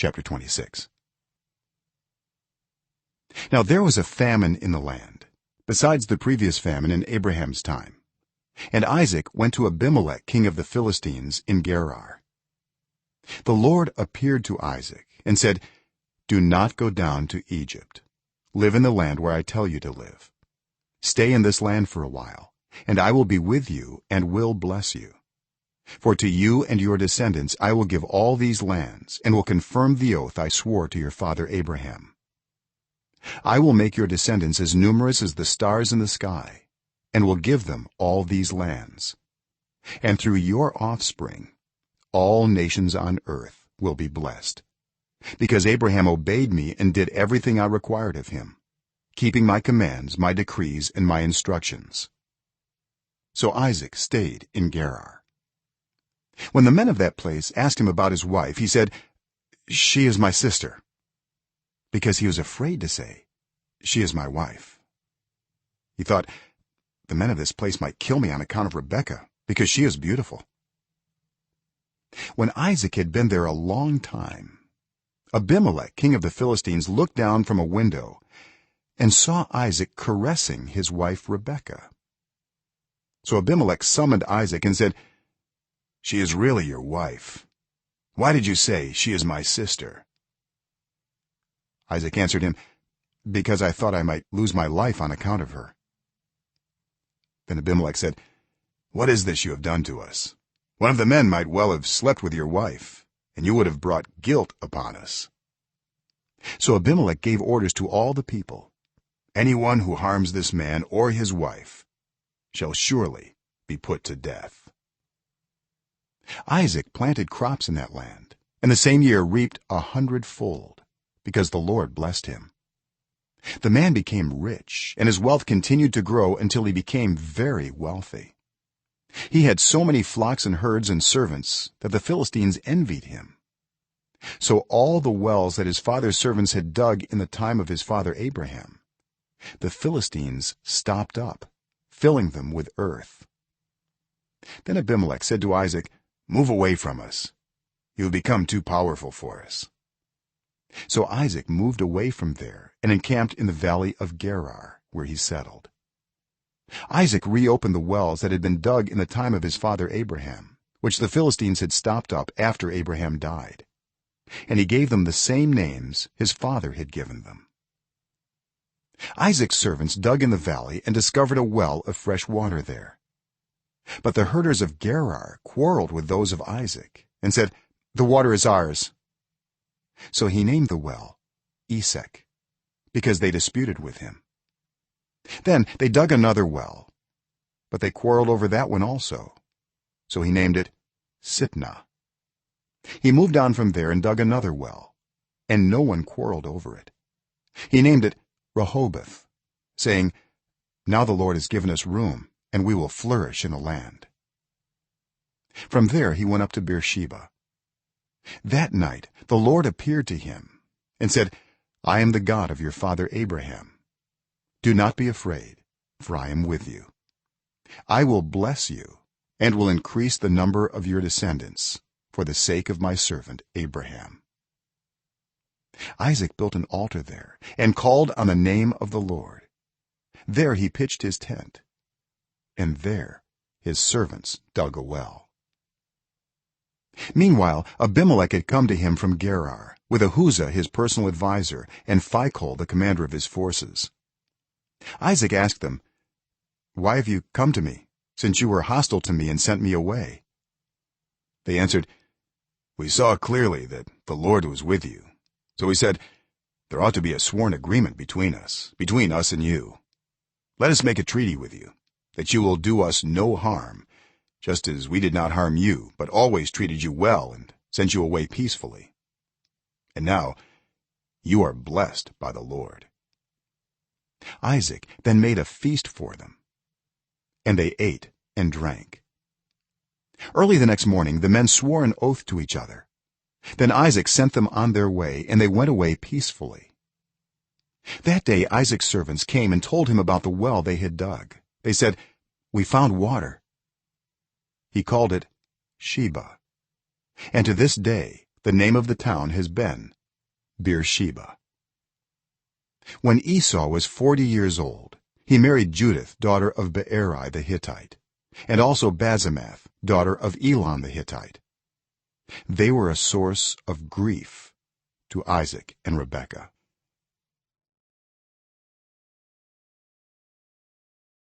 chapter 26. Now there was a famine in the land, besides the previous famine in Abraham's time, and Isaac went to Abimelek king of the Philistines in Gerar. The Lord appeared to Isaac and said, "Do not go down to Egypt. Live in the land where I tell you to live. Stay in this land for a while, and I will be with you and will bless you. For to you and your descendants I will give all these lands and will confirm the oath I swore to your father Abraham. I will make your descendants as numerous as the stars in the sky and will give them all these lands. And through your offspring all nations on earth will be blessed, because Abraham obeyed me and did everything I required of him, keeping my commands, my decrees, and my instructions." So Isaac stayed in Gerar. When the men of that place asked him about his wife, he said, "She is my sister," because he was afraid to say, "She is my wife." He thought, "The men of this place might kill me on account of Rebekah, because she is beautiful." When Isaac had been there a long time, Abimelek king of the Philistines looked down from a window and saw Isaac caressing his wife Rebekah. So Abimelek summoned Isaac and said, "She is really your wife. Why did you say, 'She is my sister'?" Isaac answered him, "Because I thought I might lose my life on account of her." Then Abimelek said, "What is this you have done to us? One of the men might well have slept with your wife, and you would have brought guilt upon us." So Abimelek gave orders to all the people, "Anyone who harms this man or his wife shall surely be put to death." Isaac planted crops in that land, and the same year reaped 100-fold, because the Lord blessed him. The man became rich, and his wealth continued to grow until he became very wealthy. He had so many flocks and herds and servants that the Philistines envied him. So all the wells that his father's servants had dug in the time of his father Abraham, the Philistines stopped up, filling them with earth. Then Abimelek said to Isaac, "Move away from us. You have become too powerful for us." So Isaac moved away from there and encamped in the valley of Gerar, where he settled. Isaac reopened the wells that had been dug in the time of his father Abraham, which the Philistines had stopped up after Abraham died, and he gave them the same names his father had given them. Isaac's servants dug in the valley and discovered a well of fresh water there. But the herders of Gerar quarreled with those of Isaac and said, "The water is ours." So he named the well Esek, because they disputed with him. Then they dug another well, but they quarreled over that one also, so he named it Sitnah. He moved on from there and dug another well, and no one quarreled over it. He named it Rehoboth, saying, "Now the Lord has given us room, and we will flourish in the land." From there he went up to Beersheba. That night the Lord appeared to him and said, "I am the God of your father Abraham. Do not be afraid, for I am with you. I will bless you and will increase the number of your descendants for the sake of my servant Abraham." Isaac built an altar there and called on the name of the Lord. There he pitched his tent, and there his servants dug a well. Meanwhile Abimelek had come to him from Gerar with Ahuzah his personal advisor and Phicol the commander of his forces. Isaac asked them, "Why have you come to me, since you were hostile to me and sent me away?" They answered, "We saw clearly that the Lord was with you. So we said, there ought to be a sworn agreement between us and you. Let us make a treaty with you, that you will do us no harm, just as we did not harm you, but always treated you well and sent you away peacefully. And now you are blessed by the Lord." Isaac then made a feast for them, and they ate and drank. Early the next morning the men swore an oath to each other. Then Isaac sent them on their way, and they went away peacefully. That day Isaac's servants came and told him about the well they had dug. They said, "We found water." He called it Sheba, and to this day the name of the town has been Beersheba. When Esau was 40 years old, he married Judith, daughter of Beeri the Hittite, and also Basemath, daughter of Elon the Hittite. They were a source of grief to Isaac and Rebekah.